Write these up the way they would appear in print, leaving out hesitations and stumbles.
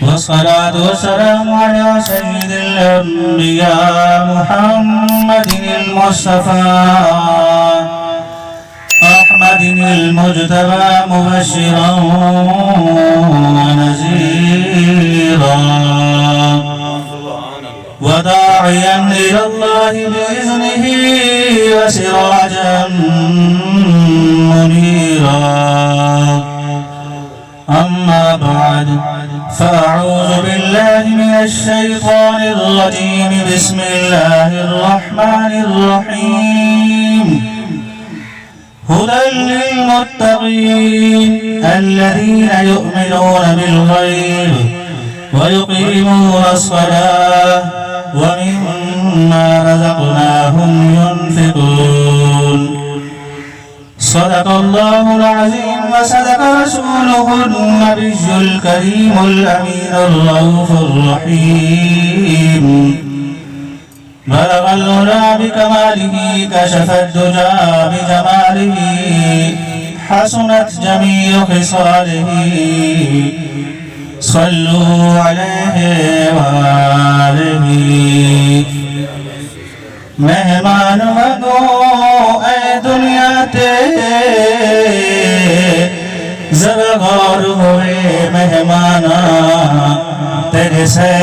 والصلاة والسلام على سيد الأنبياء محمد المصطفى أحمد المجتبى مبشرا ونذيرا وداعيا إلى الله بإذنه وسراجا منيرا. أما بعد فأعوذ بالله من الشيطان الرجيم. بسم الله الرحمن الرحيم. هدى للمتقين الذين يؤمنون بالغيب ويقيمون الصلاة ومما رزقناهم ينفقون. صدق الله العظيم وصدق رسوله النبي الكريم الأمين الرؤوف الرحيم. بلغ العلا بكماله كشف الدجى بجماله حسنت جميع خصاله. صلوا عليه وآله. مہمان بگو اے دنیا تے ذرا غور ہوئے مہمانا تیرے سے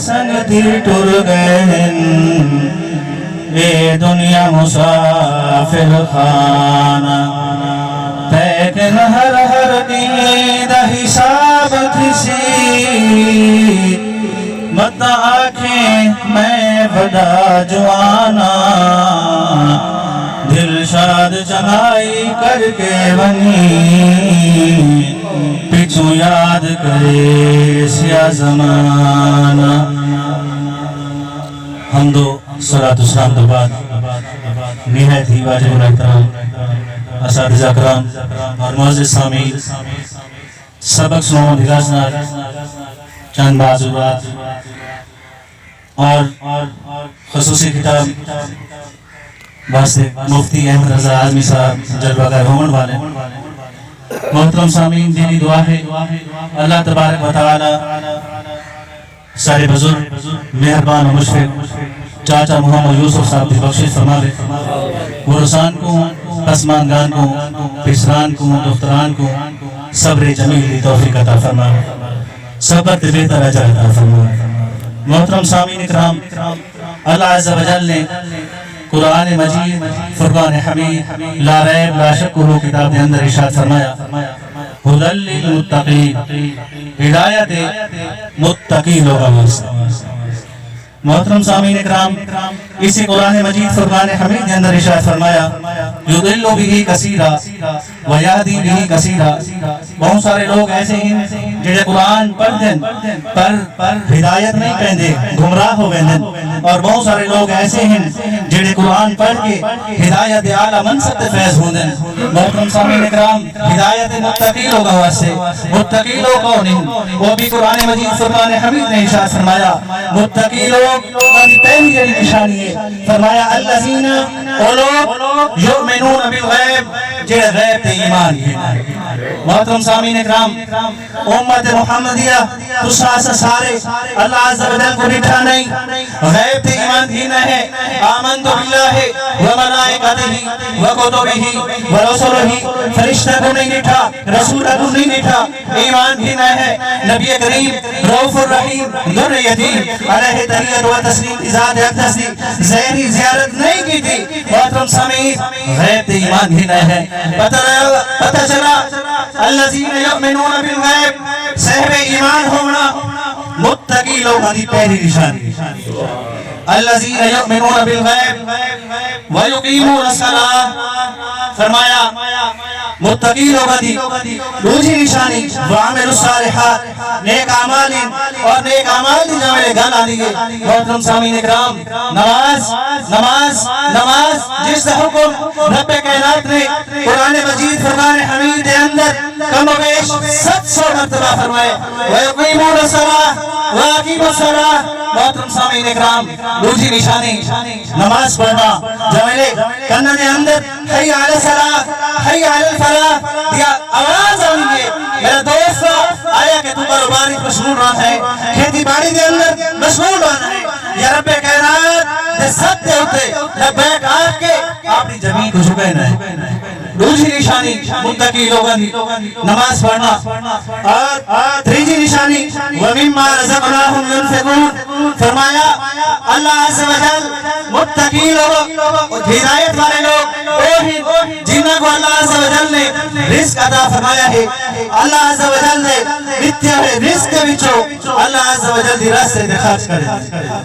سنگتی ٹر گئے اے دنیا مسافر خانہ لیکن ہر دید حساب تھی مت آنکھیں میں بڑا جوانا دل شاد چنائی کر کے بنی پچھو یاد کرے سیا زمانہ. حمد و صلاۃ و سلام کے بعد نہایت ہی واجب الاحترام اساتذہ کرام اور معزز سامعین سبق سنو دگاسنار چند معذورات اور خصوصی خطاب واسطے مفتی احمد رضا اعظمی صاحب جلوہ گاہ ہومن والے. محترم سامعین دینی دعا ہے اللہ تبارک و تعالی سارے بزرگ مہربان و مشفق چاچا محمد یوسف صاحب کی بخشش فرمائے. ورثان کو پسماندگان کو پیشران کو دختران کو صبر جمیل کی توفیق عطا فرمائے. صبر تے بہتر اجر عطا فرمائے. محترم سامعین اکرام اللہ عز و جل نے قرآن مجید فرقان حمید لا ریب لا شک وہ کتاب کے اندر ارشاد فرمایا ہدی للمتقین ہدایت متقی لوگوں واسطے. محترم سامعین اکرام اسی قرآن مجید فرقان حمید کے اندر ارشاد فرمایا یضل بہ کثیرا ویہدی بہ کثیرا. بہت سارے لوگ ایسے ہیں جڑے قرآن پڑھدیں پر ہدایت نہیں پہندے گمراہ ہو ویندے اور بہت سارے لوگ ایسے ہیں جڑے قرآن پڑھ کے ہدایت اعلیٰ منصب تے فیض ہوندے. محترم سامعین اکرام ہدایت متقی لوگوں واسطے متقی لوگ کون ہیں وہ بھی قرآن مجید فرقان حمید نے ارشاد فرمایا متقی لوگ کی پہلی جڑی نشانی ہے فرمایا الذین وہ لوگ یؤمنون بالغیب جڑے غیب تے ایمان ہے. محترم سامعین اکرام امت محمدیہ تسا سارے اللہ عز و جل کو ڈٹھا نہیں غیب تے ایمان ہینا ہے. آمنت باللہ وملائکتہ وکتبہ ورسلہ فرشتہ کو نہیں ڈٹھا رسول کو نہیں ڈٹھا ایمان ہینا ہے. نبی کریم رؤوف الرحیم ذر یتیم علیہ تحیت و تسلیم ازاد اقتصی زہری زیارت نہیں کی تھی. محترم سامعین غیب تے ایمان ہینا ہے. پتہ چلا الذین یؤمنون بالغیب صاحب ایمان ہونا متقی لوگوں کی پہلی نشانی. الذین یؤمنون بالغیب ویقیمون الصلاۃ فرمایا متقی لوگوں کی دوسری نشانی وعمل الصالحات نیک اعمال اور نیک اعمال کی جمع گانا دیے. محترم سامعین اکرام نماز نماز نماز جس حکم رب کائنات نے قرآن مجید فرقان حمید کے اندر کم و بیش 700 مرتبہ فرمائے ویقیمون الصلاۃ واقیموا الصلاۃ. محترم سامعین اکرام دوسری نشانی نماز پڑھنا جملے کنن اندر حی علی الصلاۃ حی علی الفلاح فلاح یا آواز آئی ہے میرا دوست آیا کہ تو کاروباری مشغول رہا ہے کھیتی باڑی دے اندر مشغول رہا ہے یا رب کائنات دے سب دے ہوتے لبیک آگ کے اپنی زمین کو جھکے نہ ہے دوسری نشانی متقی لوگوں کی نماز پڑھنا اور تیسری نشانی وَمِمَّا رَزَقْنَاهُمْ يُنْفِقُونَ فرمایا اللہ عز و جل متقی لوگ ہدایت والے لوگ جنہوں کو اللہ عز و جل نے رزق عطا فرمایا ہے اللہ عز و جل نے نتیہ رزق کے بچو اللہ عز و جل دی راستے خرچ کرے